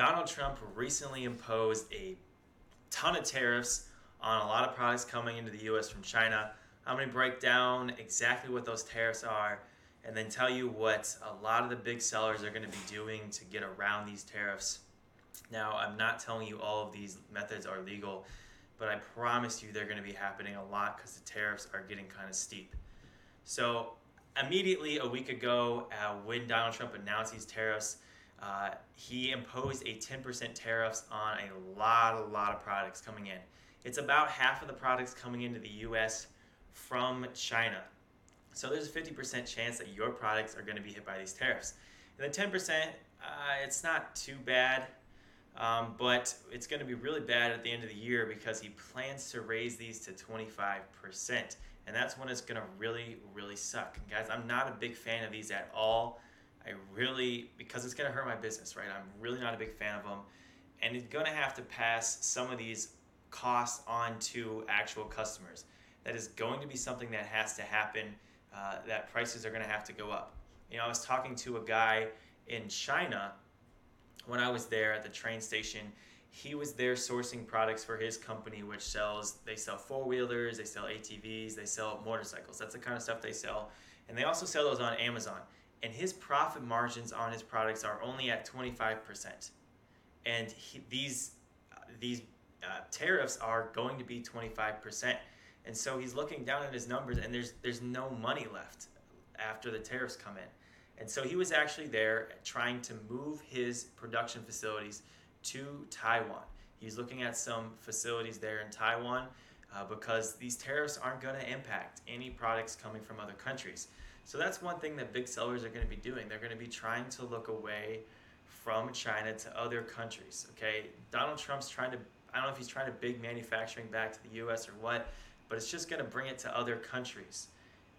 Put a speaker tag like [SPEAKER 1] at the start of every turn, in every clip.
[SPEAKER 1] Donald Trump recently imposed a ton of tariffs on a lot of products coming into the US from China. I'm going to break down exactly what those tariffs are and then tell you what a lot of the big sellers are going to be doing to get around these tariffs. Now, I'm not telling you all of these methods are legal, but I promise you they're going to be happening a lot because the tariffs are getting kind of steep. So, immediately a week ago, when Donald Trump announced these tariffs, he imposed a 10% tariffs on a lot of products coming in. It's about half of the products coming into the US from China. So there's a 50% chance that your products are going to be hit by these tariffs. And the 10%, it's not too bad, but it's going to be really bad at the end of the year because he plans to raise these to 25%. And that's when it's going to really suck. And guys, I'm not a big fan of these at all. Because it's going to hurt my business, right? I'm really not a big fan of them. And it's going to have to pass some of these costs on to actual customers. That is going to be something that has to happen, that prices are going to have to go up. I was talking to a guy in China when I was there at the train station. He was there sourcing products for his company, which they sell four-wheelers, they sell ATVs, they sell motorcycles. That's the kind of stuff they sell. And they also sell those on Amazon. And his profit margins on his products are only at 25%. And these tariffs are going to be 25%. And so he's looking down at his numbers, and there's no money left after the tariffs come in. And so he was actually there trying to move his production facilities to Taiwan. He's looking at some facilities there in Taiwan because these tariffs aren't going to impact any products coming from other countries. So that's one thing that big sellers are going to be doing. They're going to be trying to look away from China to other countries. Okay, Donald Trump's I don't know if he's trying to big manufacturing back to the US or what, but it's just going to bring it to other countries.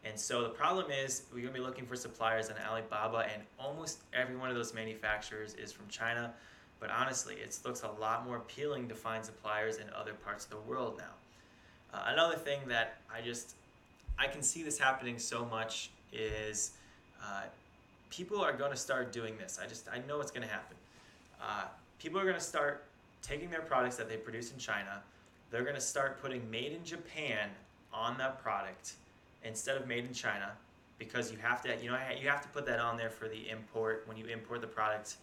[SPEAKER 1] And so the problem is we're going to be looking for suppliers on Alibaba, and almost every one of those manufacturers is from China. But honestly, it looks a lot more appealing to find suppliers in other parts of the world now. Another thing that I can see this happening so much is people are going to start doing this. I know it's going to happen. People are going to start taking their products that they produce in China. They're going to start putting made in Japan on that product instead of made in China, because you have to put that on there for the import when you import the product.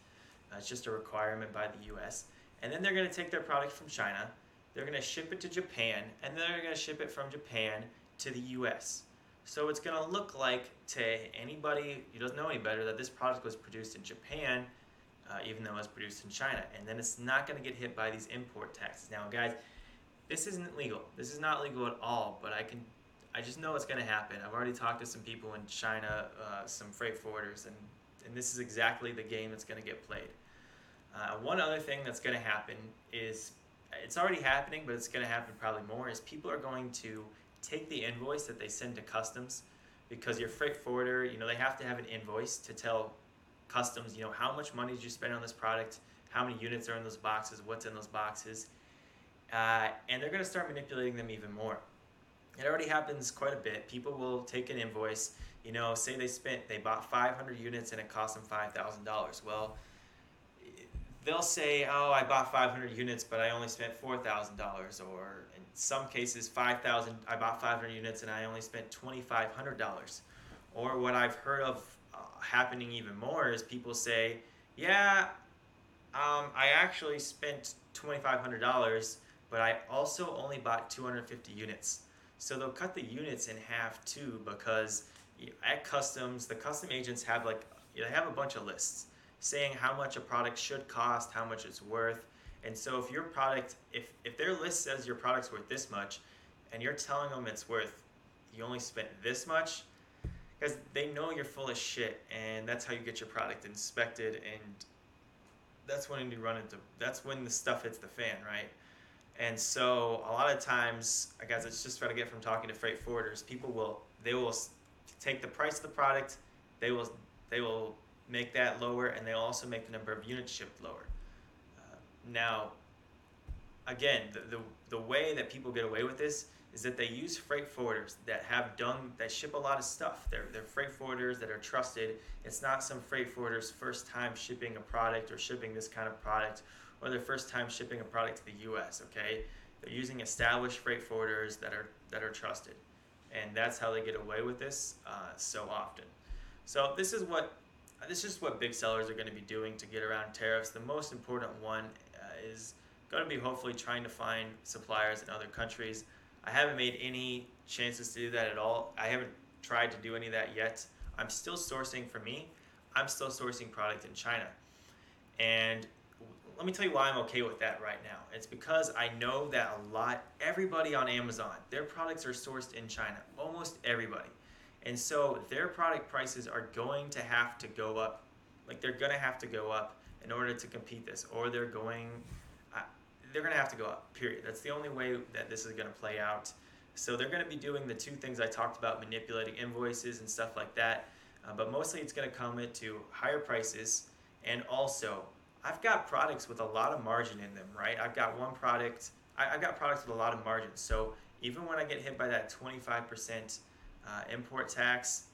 [SPEAKER 1] It's just a requirement by the US. And then they're going to take their product from China, they're going to ship it to Japan, and then they're going to ship it from Japan to the US. So it's going to look like to anybody who doesn't know any better that this product was produced in Japan, even though it was produced in China. And then it's not going to get hit by these import taxes. Now, guys, this isn't legal. This is not legal at all, but I just know it's going to happen. I've already talked to some people in China, some freight forwarders, and this is exactly the game that's going to get played. One other thing that's going to happen is, it's already happening, but it's going to happen probably more, is people are going to take the invoice that they send to customs, because your freight forwarder, they have to have an invoice to tell customs, how much money did you spend on this product, how many units are in those boxes, what's in those boxes, and they're going to start manipulating them even more. It already happens quite a bit. People will take an invoice, say they bought 500 units and it cost them $5,000. Well, they'll say, oh, I bought 500 units, but I only spent $4,000. Or in some cases, I bought 500 units and I only spent $2,500. Or what I've heard of happening even more is people say, yeah, I actually spent $2,500, but I also only bought 250 units. So they'll cut the units in half too, because at customs, the custom agents have they have a bunch of lists saying how much a product should cost, how much it's worth. And so if your product, if their list says your product's worth this much, and you're telling them you only spent this much, because they know you're full of shit, and that's how you get your product inspected, and that's when the stuff hits the fan, right? And so a lot of times, guys, it's just what I get from talking to freight forwarders. They will take the price of the product, they will make that lower, and they'll also make the number of units shipped lower. Now, again, the way that people get away with this is that they use freight forwarders that ship a lot of stuff. They're freight forwarders that are trusted. It's not some freight forwarders first time shipping a product or shipping this kind of product, or their first time shipping a product to the US, okay? They're using established freight forwarders that are trusted. And that's how they get away with this so often. So this is what big sellers are going to be doing to get around tariffs. The most important one is going to be hopefully trying to find suppliers in other countries. I haven't made any chances to do that at all. I haven't tried to do any of that yet. I'm still sourcing for me. I'm still sourcing product in China. And let me tell you why I'm okay with that right now. It's because I know that everybody on Amazon, their products are sourced in China. Almost everybody. And so their product prices are going to have to go up. Like, they're going to have to go up in order to compete this, or they're going to have to go up, period. That's the only way that this is going to play out. So they're going to be doing the two things I talked about, manipulating invoices and stuff like that. But mostly it's going to come into higher prices. And also, I've got products with a lot of margin in them, right? I've got products with a lot of margin. So even when I get hit by that 25% import tax,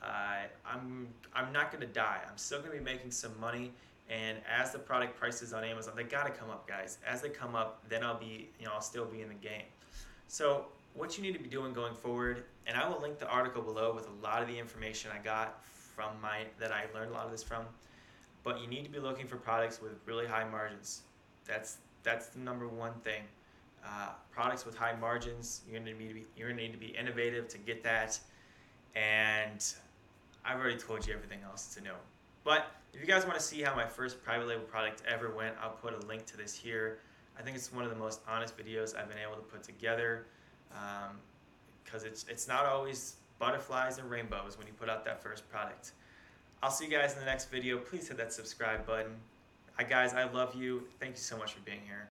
[SPEAKER 1] I'm not going to die. I'm still going to be making some money. And as the product prices on Amazon, they got to come up, guys. As they come up, then I'll still be in the game. So what you need to be doing going forward, and I will link the article below with a lot of the information I got that I learned a lot of this from. But you need to be looking for products with really high margins. That's the number one thing. Products with high margins. You're going to need to be innovative to get that. And I've already told you everything else to know. But if you guys want to see how my first private label product ever went, I'll put a link to this here. I think it's one of the most honest videos I've been able to put together, because it's not always butterflies and rainbows when you put out that first product. I'll see you guys in the next video. Please hit that subscribe button. Guys, I love you. Thank you so much for being here.